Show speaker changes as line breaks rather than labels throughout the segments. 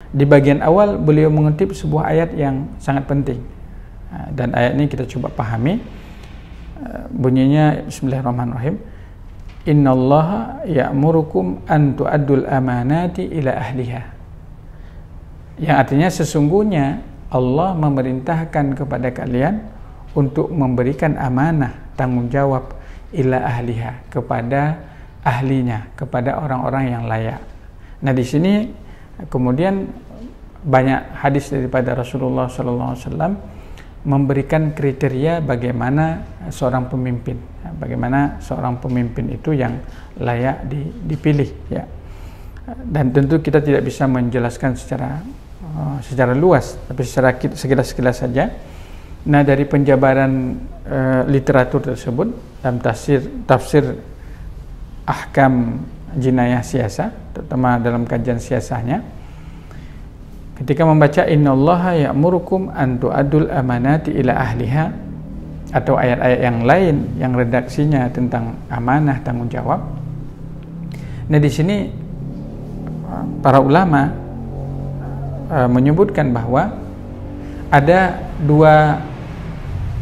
di bagian awal beliau mengutip sebuah ayat yang sangat penting. Dan ayat ini kita coba pahami. Bunyinya Bismillahirrahmanirrahim. Innallaha ya'murukum an tu'addul amanati ila ahliha. Yang artinya sesungguhnya Allah memerintahkan kepada kalian untuk memberikan amanah, tanggung jawab ila ahliha, kepada ahlinya, kepada orang-orang yang layak. Nah, di sini kemudian banyak hadis daripada Rasulullah SAW memberikan kriteria bagaimana seorang pemimpin, bagaimana seorang pemimpin itu yang layak dipilih, ya. Dan tentu kita tidak bisa menjelaskan secara luas, tapi secara sekilas saja. Nah, dari penjabaran literatur tersebut dalam tafsir ahkam jinayah siasah, terutama dalam kajian siasahnya, ketika membaca innallaha ya'murukum an tu'addul amanati ila ahliha, atau ayat-ayat yang lain yang redaksinya tentang amanah, tanggung jawab. Nah, di sini para ulama menyebutkan bahwa ada dua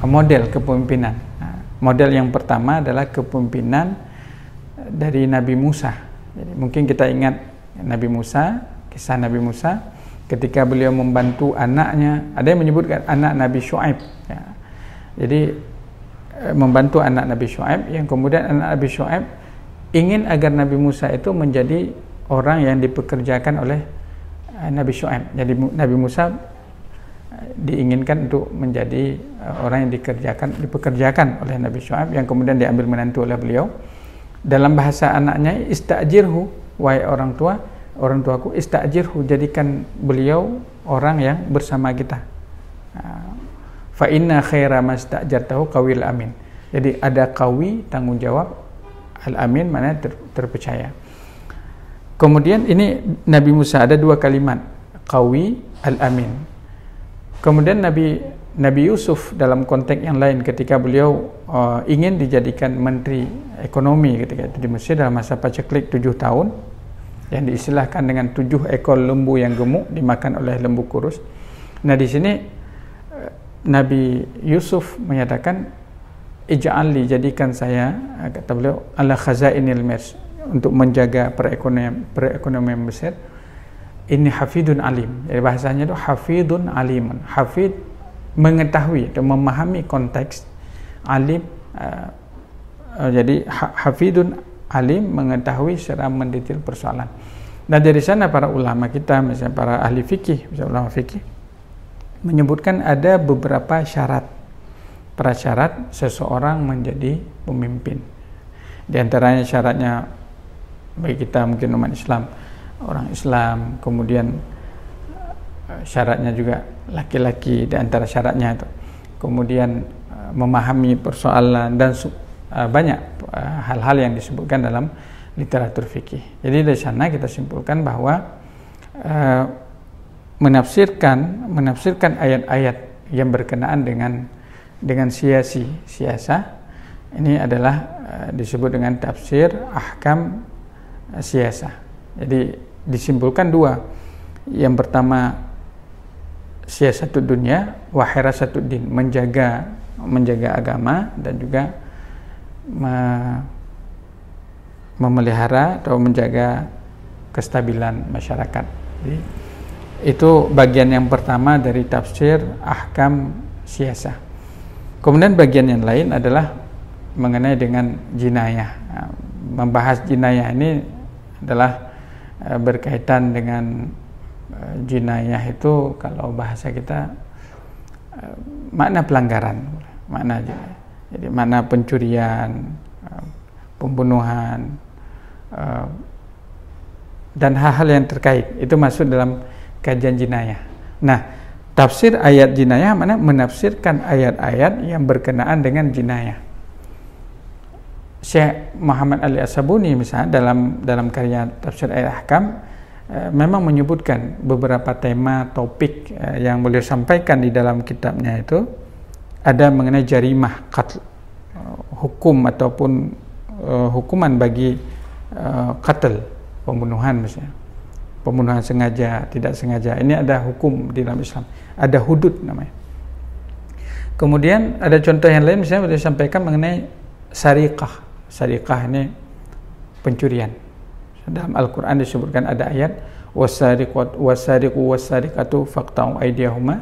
model kepemimpinan. Model yang pertama adalah kepemimpinan dari Nabi Musa. Jadi mungkin kita ingat Nabi Musa, kisah Nabi Musa ketika beliau membantu anaknya. Ada yang menyebutkan anak Nabi Syuaib, ya. Jadi membantu anak Nabi Syuaib, yang kemudian anak Nabi Syuaib ingin agar Nabi Musa itu menjadi orang yang dipekerjakan oleh Nabi Syuaib. Jadi Nabi Musa diinginkan untuk menjadi orang yang dipekerjakan oleh Nabi Syuaib, yang kemudian diambil menantu oleh beliau. Dalam bahasa anaknya, istajirhu, wahai orang tuaku, istajirhu, jadikan beliau orang yang bersama kita. Fa inna khaira mastajartahu qawil amin. Jadi ada qawi, tanggung jawab, al-amin mana terpercaya. Kemudian ini Nabi Musa ada dua kalimat, qawi, al-amin. Kemudian Nabi Yusuf dalam konteks yang lain, ketika beliau ingin dijadikan menteri ekonomi ketika itu di Mesir dalam masa paceklik 7 tahun, yang diistilahkan dengan 7 ekor lembu yang gemuk dimakan oleh lembu kurus. Nah, di sini Nabi Yusuf menyatakan, ij'alli, jadikan saya, kata beliau, ala khazainil Mesir, untuk menjaga perekonomian Mesir. Ini hafidun alim. Jadi bahasanya itu hafidun alimun. Hafid mengetahui atau memahami konteks, alim jadi hafidun alim, mengetahui secara mendetail persoalan. Nah, dari sana para ulama kita, misalnya para ahli fikih, misalnya ulama fikih, menyebutkan ada beberapa prasyarat seseorang menjadi pemimpin. Di antaranya syaratnya bagi kita mungkin umat Islam, orang Islam, kemudian syaratnya juga laki-laki, di antara syaratnya itu kemudian memahami persoalan, dan banyak hal-hal yang disebutkan dalam literatur fikih. Jadi dari sana kita simpulkan bahwa menafsirkan ayat-ayat yang berkenaan dengan siasah ini adalah disebut dengan tafsir ahkam siasah. Jadi disimpulkan dua. Yang pertama, siasatud dunya wa hirasatud din, menjaga agama dan juga memelihara atau menjaga kestabilan masyarakat. Jadi, itu bagian yang pertama dari tafsir ahkam siasah. Kemudian bagian yang lain adalah mengenai dengan jinayah. Membahas jinayah ini adalah berkaitan dengan jinayah itu, kalau bahasa kita, makna pelanggaran, makna jinayah. Jadi makna pencurian, pembunuhan, dan hal-hal yang terkait itu masuk dalam kajian jinayah. Nah, tafsir ayat jinayah mana menafsirkan ayat-ayat yang berkenaan dengan jinayah. Syekh Muhammad Ali As-Sabuni misalnya dalam karya tafsir ayat ahkam memang menyebutkan beberapa tema topik yang beliau sampaikan di dalam kitabnya. Itu ada mengenai jarimah qatl, hukum ataupun hukuman bagi qatl, pembunuhan misalnya. pembunuhan sengaja, tidak sengaja. Ini ada hukum di dalam Islam, ada hudud namanya. Kemudian ada contoh yang lain, misalnya boleh disampaikan mengenai sariqah. Sariqah ini pencurian. Dalam Al-Quran disebutkan ada ayat wasariqu wasariqatu faqta'u aydiyahuma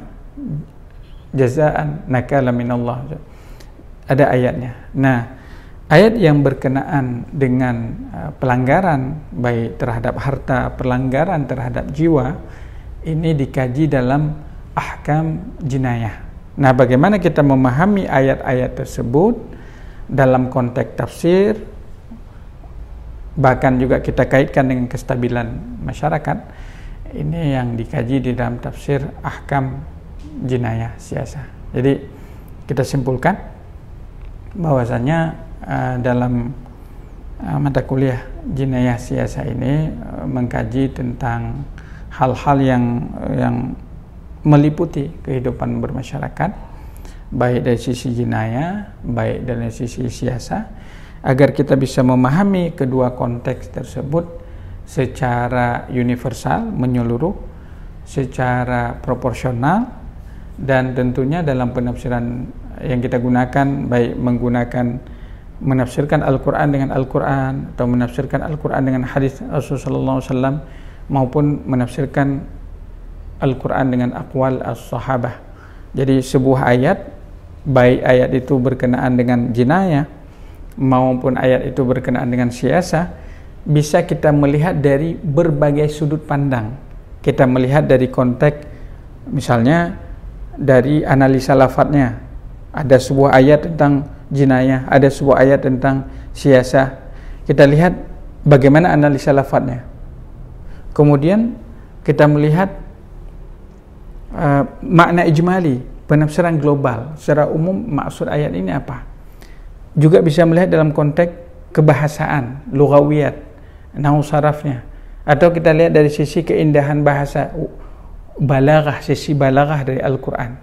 jazaan nakala minallah. Ada ayatnya. Nah, ayat yang berkenaan dengan pelanggaran baik terhadap harta, pelanggaran terhadap jiwa, ini dikaji dalam ahkam jinayah. Nah, bagaimana kita memahami ayat-ayat tersebut dalam konteks tafsir, bahkan juga kita kaitkan dengan kestabilan masyarakat, ini yang dikaji di dalam tafsir ahkam jinayah siasa. Jadi kita simpulkan bahwasanya dalam mata kuliah jinayah siasa ini mengkaji tentang hal-hal yang meliputi kehidupan bermasyarakat, baik dari sisi jinayah, baik dari sisi siasa, agar kita bisa memahami kedua konteks tersebut secara universal, menyeluruh, secara proporsional, dan tentunya dalam penafsiran yang kita gunakan, baik menggunakan menafsirkan Al-Quran dengan Al-Quran, atau menafsirkan Al-Quran dengan hadis Rasulullah SAW, maupun menafsirkan Al-Quran dengan aqwal as-sahabah. Jadi sebuah ayat, baik ayat itu berkenaan dengan jinayah maupun ayat itu berkenaan dengan siasa, bisa kita melihat dari berbagai sudut pandang. Kita melihat dari konteks, misalnya dari analisa lafadznya. Ada sebuah ayat tentang jinayah, ada sebuah ayat tentang siasa. Kita lihat bagaimana analisa lafadznya. Kemudian kita melihat makna ijmali, penafsiran global, secara umum maksud ayat ini apa. Juga bisa melihat dalam konteks kebahasaan, lughawiyat, nahwu sarafnya, atau kita lihat dari sisi keindahan bahasa, balaghah, sisi balaghah dari Al-Quran,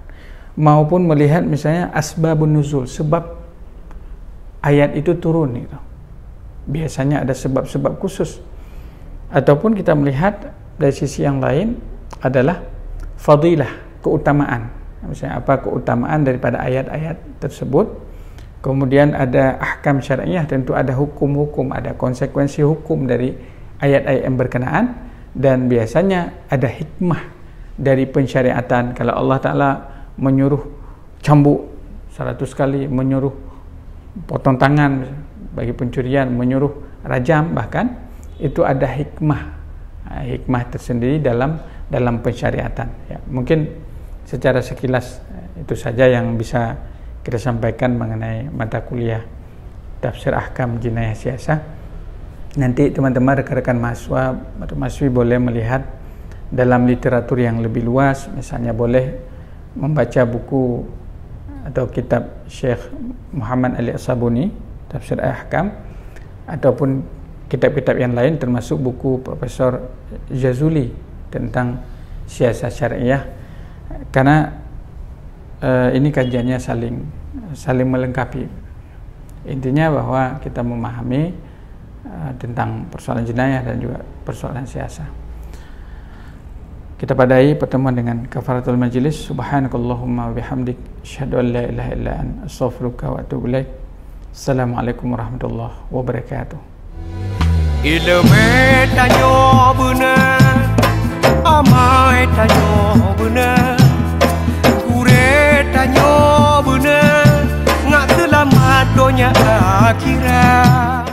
maupun melihat misalnya asbabun nuzul, sebab ayat itu turun itu. Biasanya ada sebab-sebab khusus. Ataupun kita melihat dari sisi yang lain adalah fadilah, keutamaan. Misalnya apa keutamaan daripada ayat-ayat tersebut. Kemudian ada ahkam syariah, tentu ada hukum-hukum, ada konsekuensi hukum dari ayat-ayat yang berkenaan, dan biasanya ada hikmah dari pensyariatan. Kalau Allah Ta'ala menyuruh cambuk 100 kali, menyuruh potong tangan bagi pencurian, menyuruh rajam, bahkan itu ada hikmah tersendiri dalam pensyariatan. Ya, mungkin secara sekilas itu saja yang bisa kita sampaikan mengenai mata kuliah tafsir ahkam jinayah siasa. Nanti teman-teman, rekan-rekan mahasiswa atau mahasiswi boleh melihat dalam literatur yang lebih luas, misalnya boleh membaca buku atau kitab Syekh Muhammad Ali As-Sabuni, tafsir ahkam, ataupun kitab-kitab yang lain termasuk buku Profesor Jazuli tentang siasat syariah, karena ini kajiannya saling melengkapi. Intinya bahwa kita memahami tentang persoalan jinayah dan juga persoalan siasa. Kita padai pertemuan dengan kafaratul majlis. Subhanakallahumma wa bihamdik, asyhadu an la ilaha illa anta, astaghfiruka wa atubu ilaik. Assalamualaikum warahmatullahi wabarakatuh.
Ilmu tanyo benar, amai tanyo benar, kure tanyo benar, ngak selamat dunia akhirat.